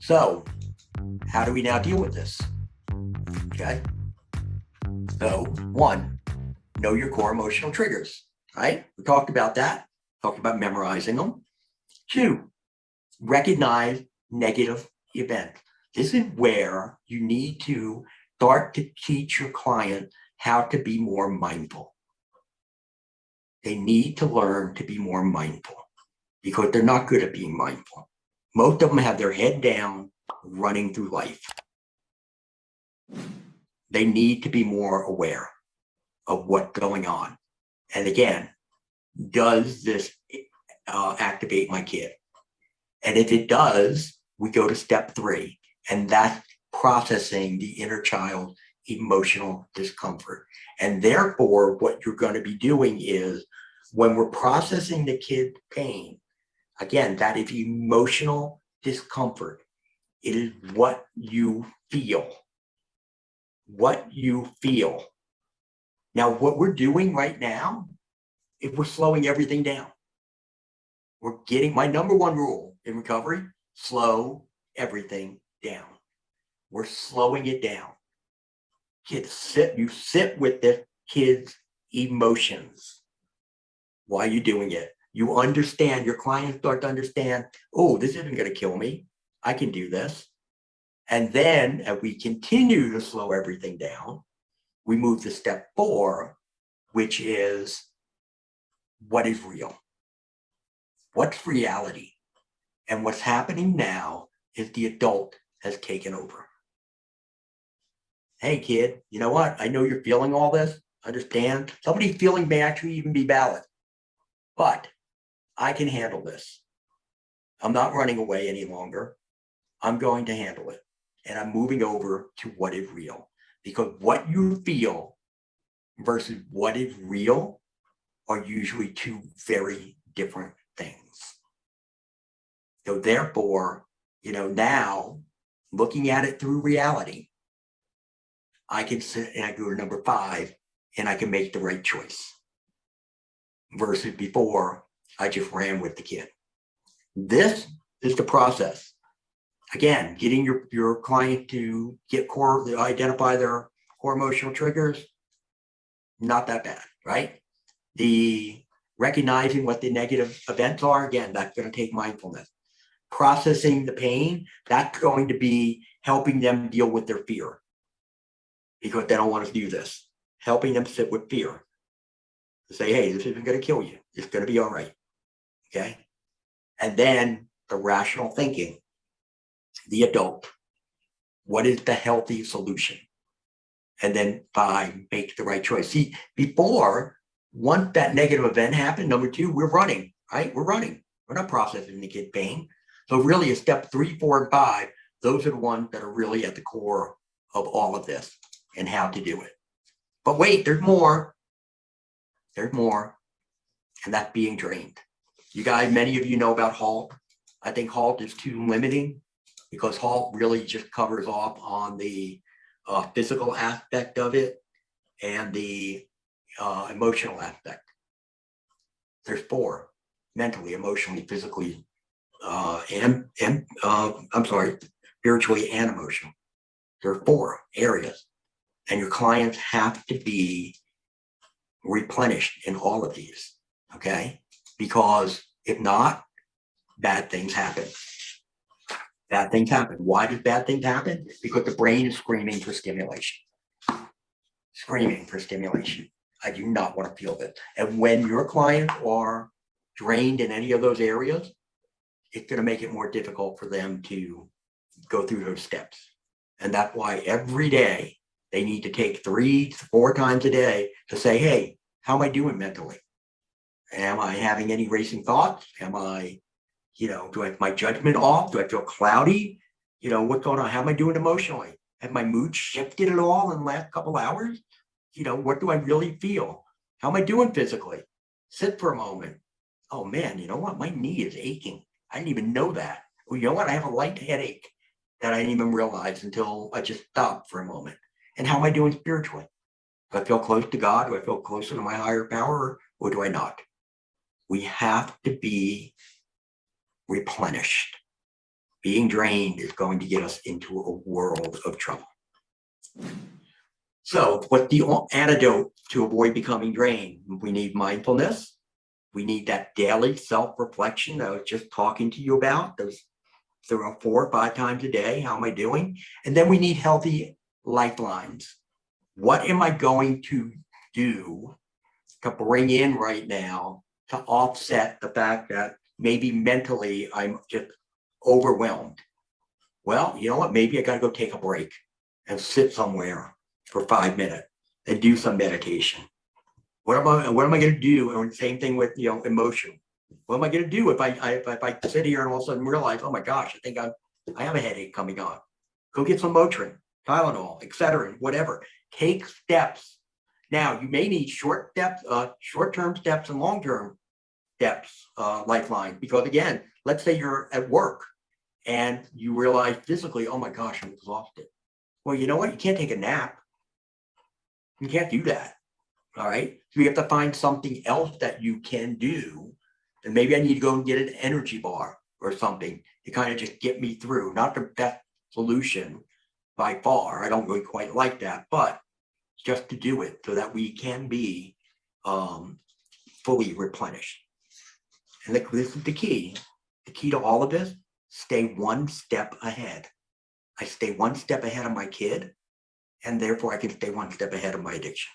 So how do we now deal with this? Okay. So one, know your core emotional triggers, right? We talked about that, talked about memorizing them. Two, recognize negative events. This is where you need to start to teach your client how to be more mindful. They need to learn to be more mindful because they're not good at being mindful. Most of them have their head down, running through life. They need to be more aware of what's going on. And again, does this activate my kid? And if it does, we go to step 3, and that's processing the inner child emotional discomfort. And therefore, what you're going to be doing is when we're processing the kid's pain, again, that is emotional discomfort. It is what you feel. What you feel. Now, what we're doing right now, if we're slowing everything down, we're getting my number one rule in recovery, slow everything down. We're slowing it down. Kids, you sit with the kids' emotions while you're doing it. You understand, your clients start to understand, oh, this isn't going to kill me. I can do this. And then as we continue to slow everything down, we move to step 4, which is what is real? What's reality? And what's happening now is the adult has taken over. Hey, kid, you know what? I know you're feeling all this. Understand? Somebody's feeling may actually even be valid, but I can handle this. I'm not running away any longer. I'm going to handle it. And I'm moving over to what is real. Because what you feel versus what is real are usually two very different things. So therefore, now looking at it through reality, I can sit and I go to number 5 and I can make the right choice. Versus before, I just ran with the kid. This is the process. Again, getting your client to identify their core emotional triggers, not that bad, right? The recognizing what the negative events are, again, that's going to take mindfulness. Processing the pain, that's going to be helping them deal with their fear because they don't want to do this. Helping them sit with fear. To say, hey, this isn't going to kill you. It's going to be all right. Okay? And then the rational thinking, the adult. What is the healthy solution? And then 5, make the right choice. See, before, once that negative event happened, number 2, we're running, right? We're running. We're not processing the kid pain. So really a step 3, 4, and 5, those are the ones that are really at the core of all of this and how to do it. But wait, there's more. There's more. And that's being drained. You guys, many of you know about HALT. I think HALT is too limiting because HALT really just covers off on the physical aspect of it and the emotional aspect. There's 4, mentally, emotionally, physically, spiritually and emotional. There are 4 areas, and your clients have to be replenished in all of these, okay? Because if not, bad things happen. Bad things happen. Why do bad things happen? Because the brain is screaming for stimulation. Screaming for stimulation. I do not want to feel that. And when your clients are drained in any of those areas, it's going to make it more difficult for them to go through those steps. And that's why every day they need to take 3 to 4 times a day to say, hey, how am I doing mentally? Am I having any racing thoughts? Am I, do I have my judgment off? Do I feel cloudy? What's going on? How am I doing emotionally? Have my mood shifted at all in the last couple hours? What do I really feel? How am I doing physically? Sit for a moment. Oh man, you know what? My knee is aching. I didn't even know that. Well, you know what? I have a light headache that I didn't even realize until I just stopped for a moment. And how am I doing spiritually? Do I feel close to God? Do I feel closer to my higher power, or do I not? We have to be replenished being drained is going to get us into a world of trouble. So what's the antidote to avoid becoming drained? We need mindfulness. We need that daily self-reflection that I was just talking to you about. Those 4 or 5 times a day. How am I doing? And then we need healthy lifelines. What am I going to do to bring in right now to offset the fact that maybe mentally I'm just overwhelmed? Well, you know what? Maybe I got to go take a break and sit somewhere for 5 minutes and do some meditation. What am I going to do? And same thing with, emotion. What am I going to do if I sit here and all of a sudden realize, oh my gosh, I think I have a headache coming on? Go get some Motrin, Tylenol, etc., whatever. Take steps. Now, you may need short-term steps and long-term steps, lifeline, because again, let's say you're at work and you realize physically, oh my gosh, I'm exhausted. Well, you know what? You can't take a nap. You can't do that. All right. So you have to find something else that you can do. And maybe I need to go and get an energy bar or something to kind of just get me through. Not the best solution by far. I don't really quite like that, but just to do it so that we can be fully replenished. And this is the key. The key to all of this, stay one step ahead. I stay one step ahead of my kid, and therefore I can stay one step ahead of my addiction.